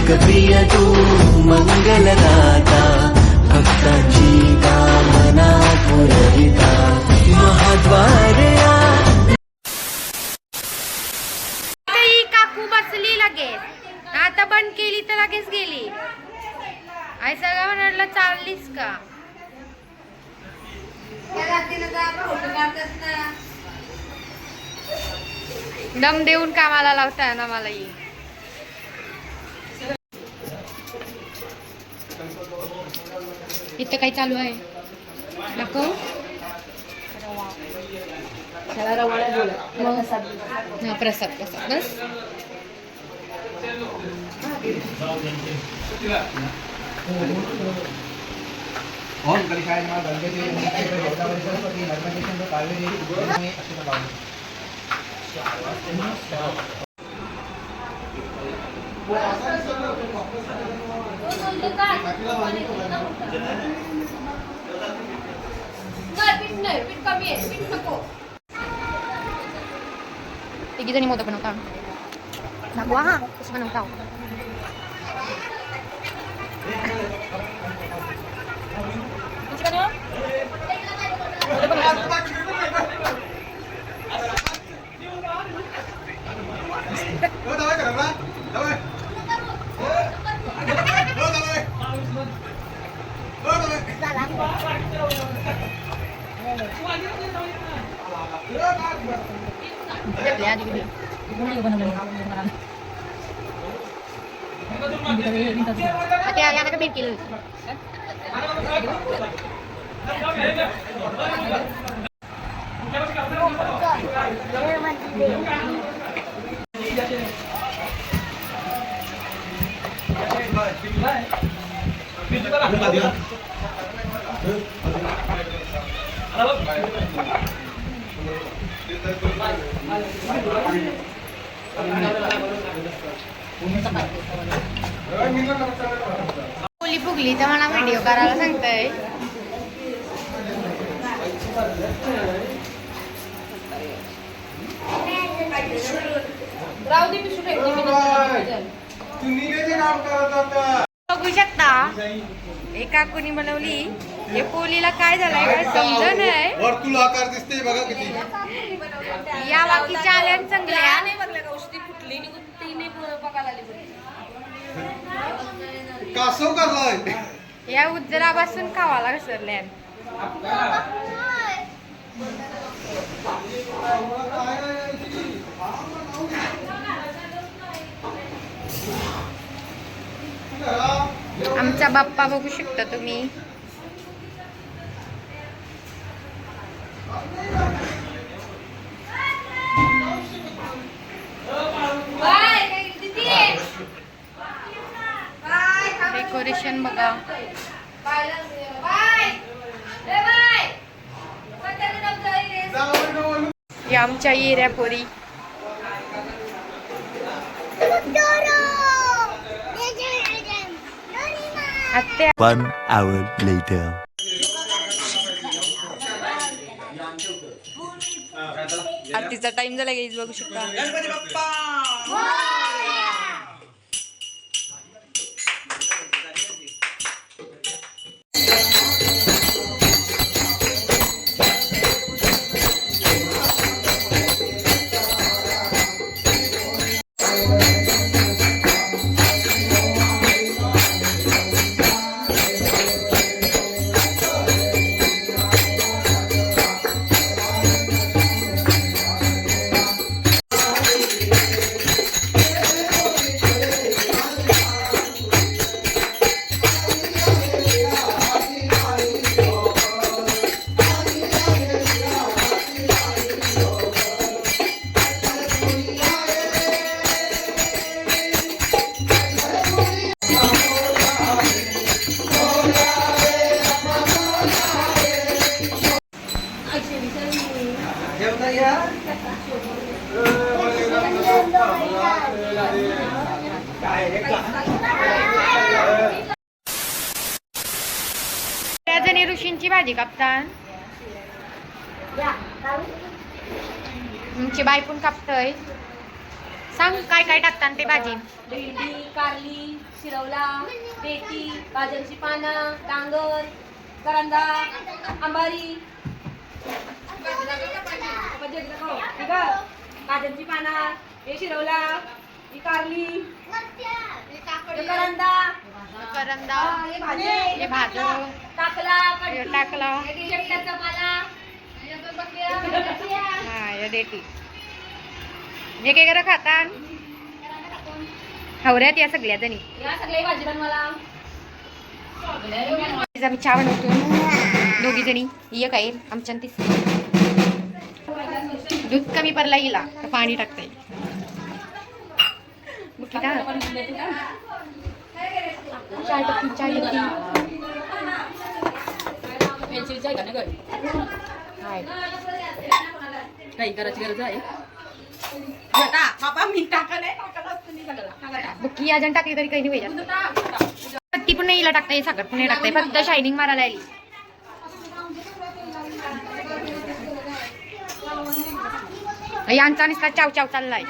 प्रिय तू मंगलदाता भक्तांची कामना पुरविता महाद्वारया। काकू बसली लगेच, आता बंद केली तर लगेच गेली। आई सगळं म्हणाल चाललीस का? दम देऊन कामाला लावताय ना मला ही। इथं काही चालू आहे नको प्रसाद प्रसाद बस। Tiga jani mau tak penonton. Nak buah ha, terus penonton. Macam mana? Hati-hati anak kebirkil. मुली फुगली तर मला व्हिडिओ करायला सांगताय। बघू शकता एका कोणी बनवली, हे पोलीला काय झालंय समजा नाही। वर्तुळ आकार दिसते बघा किती। या बाकीच्या आल्या चांगल्या कासव करलाय या उज्जरापासून खावाला घसरल्या। आमचा बाप्पा बघू शकता तुम्ही। डेकोरेशन बघा। या आमच्या येऱ्या पोरी आत्या 1 hour later. आरतीचा टाइम झाला गाईज बघू शकता. जणी ऋषींची भाजी कापतात. तुमची बाई पण कापतय. सांग काय काय टाकतात ते भाजी. भेंडी, कारली, शिरवला, पेटी, गाजरची पानं, डांगर, करंदा, आंबारी, गाजरची पानं, हे शिरवला, ही कारली, हे करंदा, हे भाजी, हे भाज टाकला, टाकला. शेपटाचा पाला, हा या देठी जे काय करा खातात हवऱ्यात या सगळ्या जणी. या सगळ्या भाजी बनवाला. आम्ही चहा बनवतो दोघी जणी. ये काय आमच्या दूध कमी पडला हिला तर पाणी टाकताय. चाय टक्की चाय टक्की काही करायची गरज आहे. बुक्की अजून टाकली तरी काही नाही पाहिजे. पत्ती पण नाही हिला टाकताय साखर पण नाही टाकताय फक्त शायनिंग मारायला आली. यांचा नुसता चाव चाव चाललाय.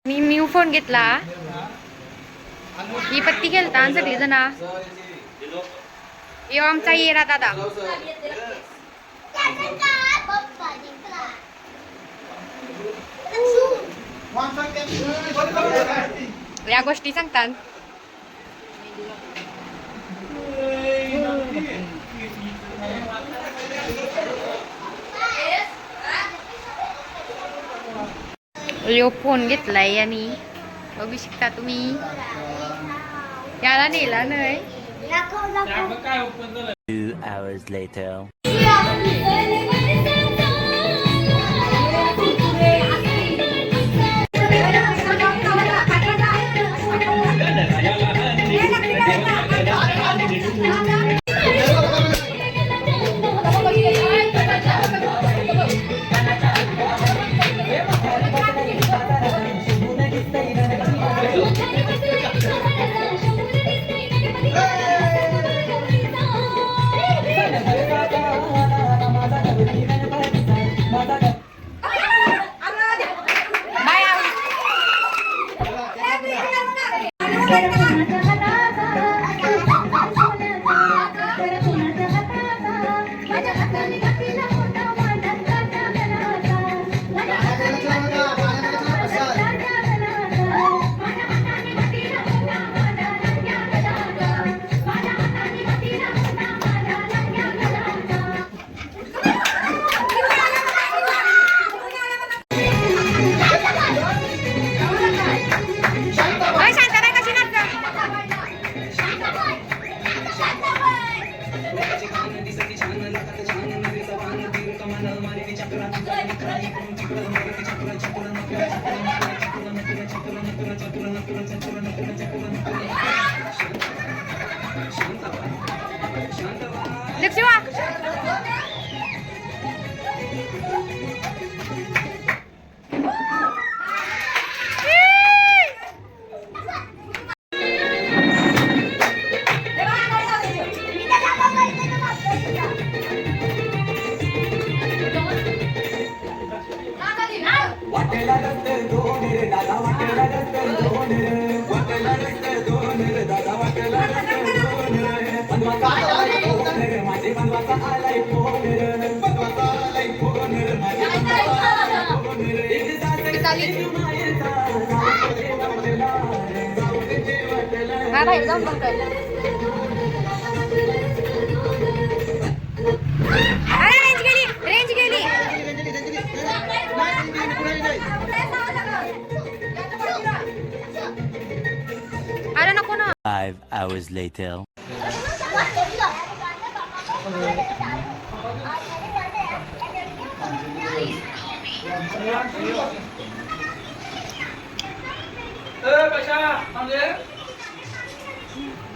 मी फोन घेतला. ही पत्ती खेळता सगळी जण. यो आमचा येरा दादा. या गोष्टी सांगतात. यो फोन घेतलाय आणि बघू शकता तुम्ही. याला नेला नाही. 2 hours later. शांत नाही कशी लक्ष्मा हा बाहेर जाऊन बघ रेंज गेली रेंज गेली अरे नको ना 5 hours later.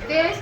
तेच